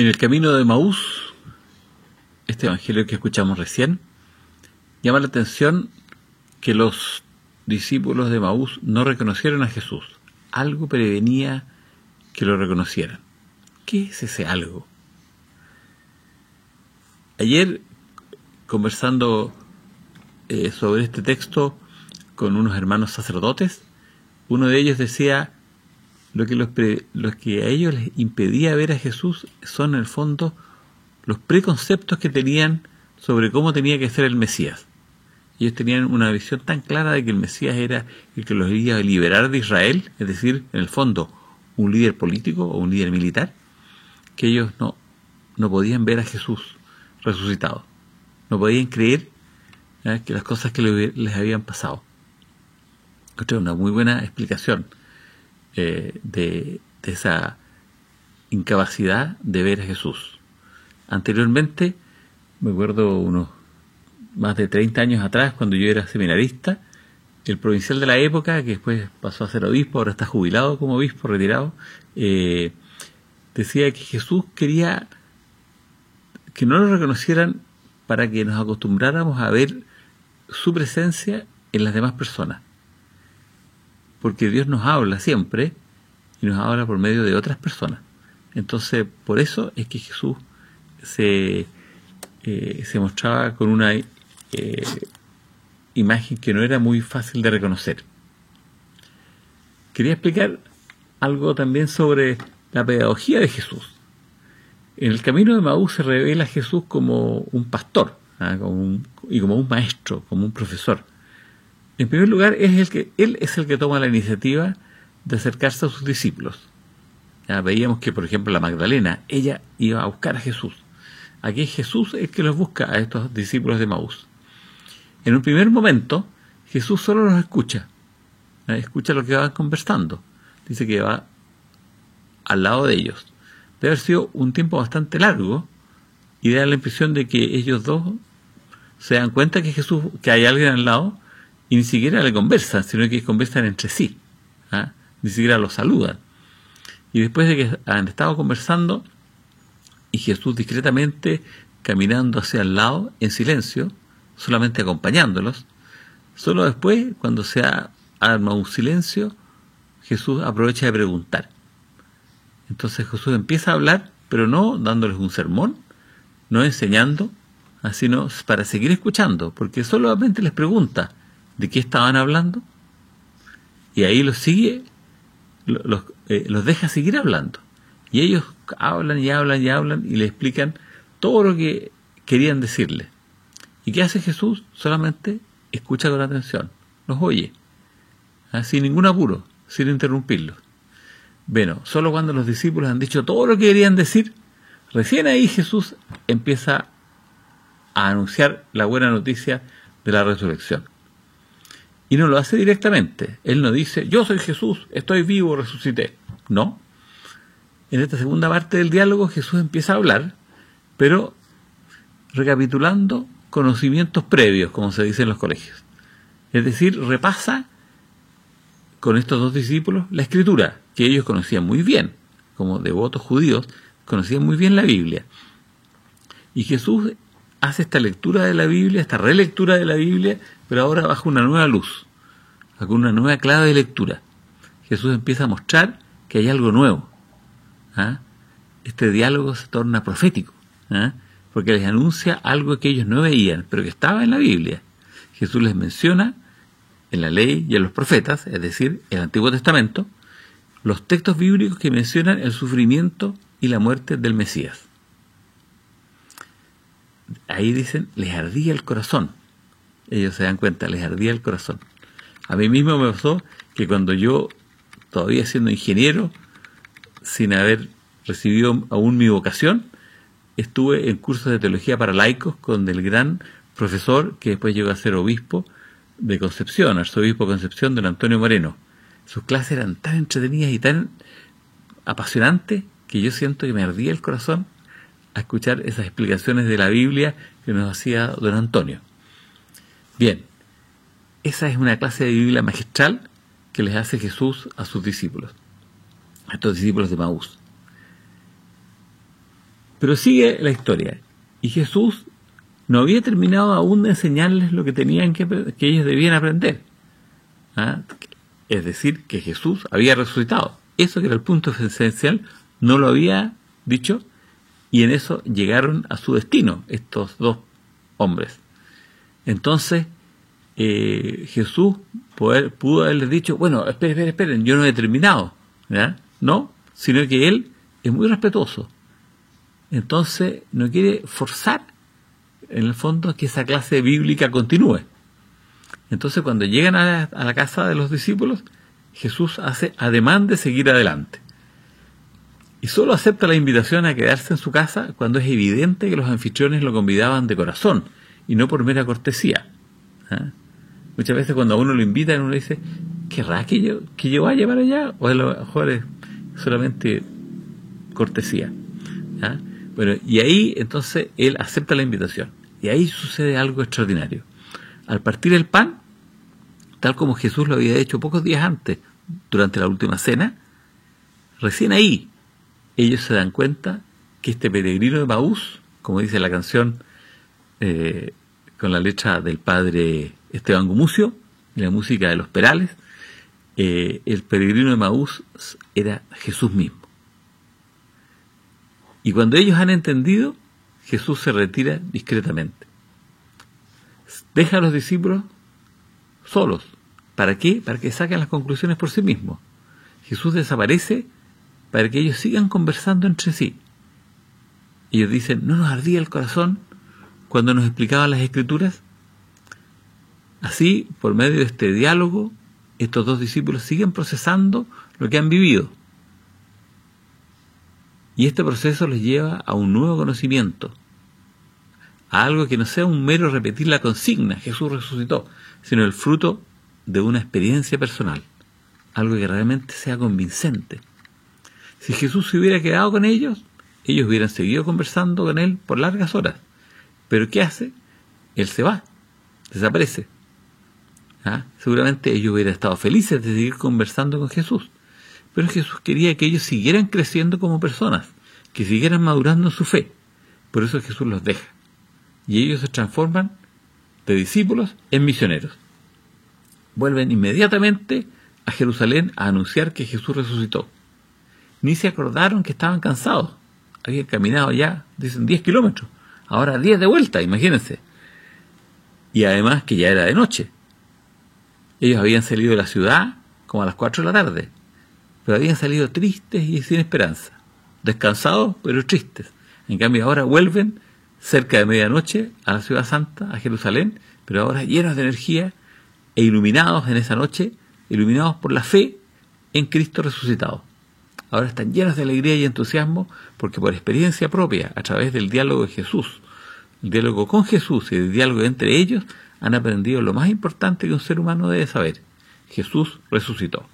En el camino de Emaús, este evangelio que escuchamos recién, llama la atención que los discípulos de Emaús no reconocieron a Jesús. Algo prevenía que lo reconocieran. ¿Qué es ese algo? Ayer, conversando sobre este texto con unos hermanos sacerdotes, uno de ellos decía lo que a ellos les impedía ver a Jesús son en el fondo los preconceptos que tenían sobre cómo tenía que ser el Mesías. Ellos tenían una visión tan clara de que el Mesías era el que los iba a liberar de Israel, es decir, en el fondo, un líder político o un líder militar, que ellos no podían ver a Jesús resucitado. No podían creer que las cosas que les habían pasado. Esta es una muy buena explicación de esa incapacidad de ver a Jesús. Anteriormente, me acuerdo unos más de 30 años atrás, cuando yo era seminarista, el provincial de la época, que después pasó a ser obispo, ahora está jubilado como obispo, retirado, decía que Jesús quería que no lo reconocieran para que nos acostumbráramos a ver su presencia en las demás personas. Porque Dios nos habla siempre y nos habla por medio de otras personas. Entonces, por eso es que Jesús se mostraba con una imagen que no era muy fácil de reconocer. Quería explicar algo también sobre la pedagogía de Jesús. En el camino de Emaús se revela a Jesús como un pastor, como un maestro, como un profesor. En primer lugar, él es el que toma la iniciativa de acercarse a sus discípulos. Veíamos que, por ejemplo, la Magdalena, ella iba a buscar a Jesús. Aquí es Jesús el que los busca a estos discípulos de Emaús. En un primer momento, Jesús solo los escucha. Escucha lo que van conversando. Dice que va al lado de ellos. Debe haber sido un tiempo bastante largo y da la impresión de que ellos dos se dan cuenta que hay alguien al lado y ni siquiera le conversan, sino que conversan entre sí. Ni siquiera los saludan. Y después de que han estado conversando y Jesús discretamente caminando hacia el lado en silencio, solamente acompañándolos, solo después, cuando se arma un silencio, Jesús aprovecha de preguntar. Entonces Jesús empieza a hablar, pero no dándoles un sermón, no enseñando, sino para seguir escuchando, porque solamente les pregunta de qué estaban hablando, y ahí los sigue, los deja seguir hablando. Y ellos hablan y hablan y hablan y le explican todo lo que querían decirle. ¿Y qué hace Jesús? Solamente escucha con atención, los oye, sin ningún apuro, sin interrumpirlos. Bueno, solo cuando los discípulos han dicho todo lo que querían decir, recién ahí Jesús empieza a anunciar la buena noticia de la resurrección. Y no lo hace directamente. Él no dice, yo soy Jesús, estoy vivo, resucité. No. En esta segunda parte del diálogo Jesús empieza a hablar, pero recapitulando conocimientos previos, como se dice en los colegios. Es decir, repasa con estos dos discípulos la Escritura, que ellos conocían muy bien, como devotos judíos, conocían muy bien la Biblia. Y Jesús hace esta lectura de la Biblia, esta relectura de la Biblia, pero ahora bajo una nueva luz, bajo una nueva clave de lectura. Jesús empieza a mostrar que hay algo nuevo. Este diálogo se torna profético, porque les anuncia algo que ellos no veían, pero que estaba en la Biblia. Jesús les menciona en la ley y en los profetas, es decir, el Antiguo Testamento, los textos bíblicos que mencionan el sufrimiento y la muerte del Mesías. Ahí dicen, les ardía el corazón. Ellos se dan cuenta, les ardía el corazón. A mí mismo me pasó que cuando yo, todavía siendo ingeniero, sin haber recibido aún mi vocación, estuve en cursos de teología para laicos con el gran profesor que después llegó a ser obispo de Concepción, arzobispo de Concepción, don Antonio Moreno. Sus clases eran tan entretenidas y tan apasionantes que yo siento que me ardía el corazón a escuchar esas explicaciones de la Biblia que nos hacía don Antonio. Bien, esa es una clase de Biblia magistral que les hace Jesús a sus discípulos, a estos discípulos de Emaús. Pero sigue la historia. Y Jesús no había terminado aún de enseñarles lo que tenían que ellos debían aprender. ¿Ah? Es decir, que Jesús había resucitado. Eso que era el punto esencial, no lo había dicho, y en eso llegaron a su destino estos dos hombres. Entonces, Jesús pudo haberles dicho, bueno, esperen, yo no he terminado. ¿Ya? No, sino que él es muy respetuoso. Entonces, no quiere forzar, en el fondo, que esa clase bíblica continúe. Entonces, cuando llegan a la casa de los discípulos, Jesús hace ademán de seguir adelante. Y solo acepta la invitación a quedarse en su casa cuando es evidente que los anfitriones lo convidaban de corazón y no por mera cortesía. ¿Ah? Muchas veces cuando a uno lo invitan, uno dice, ¿querrá que yo vaya para allá? O a lo mejor es solamente cortesía. ¿Ah? Bueno, y ahí entonces él acepta la invitación. Y ahí sucede algo extraordinario. Al partir el pan, tal como Jesús lo había hecho pocos días antes, durante la última cena, recién ahí ellos se dan cuenta que este peregrino de Emaús, como dice la canción con la letra del padre Esteban Gumucio y la música de Los Perales, el peregrino de Emaús era Jesús mismo. Y cuando ellos han entendido, Jesús se retira discretamente. Deja a los discípulos solos. ¿Para qué? Para que saquen las conclusiones por sí mismos. Jesús desaparece para que ellos sigan conversando entre sí. Ellos dicen, ¿no nos ardía el corazón cuando nos explicaban las Escrituras? Así, por medio de este diálogo, estos dos discípulos siguen procesando lo que han vivido. Y este proceso les lleva a un nuevo conocimiento, a algo que no sea un mero repetir la consigna, Jesús resucitó, sino el fruto de una experiencia personal, algo que realmente sea convincente. Si Jesús se hubiera quedado con ellos hubieran seguido conversando con él por largas horas. Pero ¿qué hace? Él se va, desaparece. ¿Ah? Seguramente ellos hubieran estado felices de seguir conversando con Jesús. Pero Jesús quería que ellos siguieran creciendo como personas, que siguieran madurando en su fe. Por eso Jesús los deja. Y ellos se transforman de discípulos en misioneros. Vuelven inmediatamente a Jerusalén a anunciar que Jesús resucitó. Ni se acordaron que estaban cansados. Habían caminado ya, dicen, 10 kilómetros. Ahora 10 de vuelta, imagínense. Y además que ya era de noche. Ellos habían salido de la ciudad como a las 4 de la tarde. Pero habían salido tristes y sin esperanza. Descansados, pero tristes. En cambio ahora vuelven cerca de medianoche a la ciudad santa, a Jerusalén, pero ahora llenos de energía e iluminados en esa noche, iluminados por la fe en Cristo resucitado. Ahora están llenos de alegría y entusiasmo porque por experiencia propia, a través del diálogo de Jesús, el diálogo con Jesús y el diálogo entre ellos, han aprendido lo más importante que un ser humano debe saber: Jesús resucitó.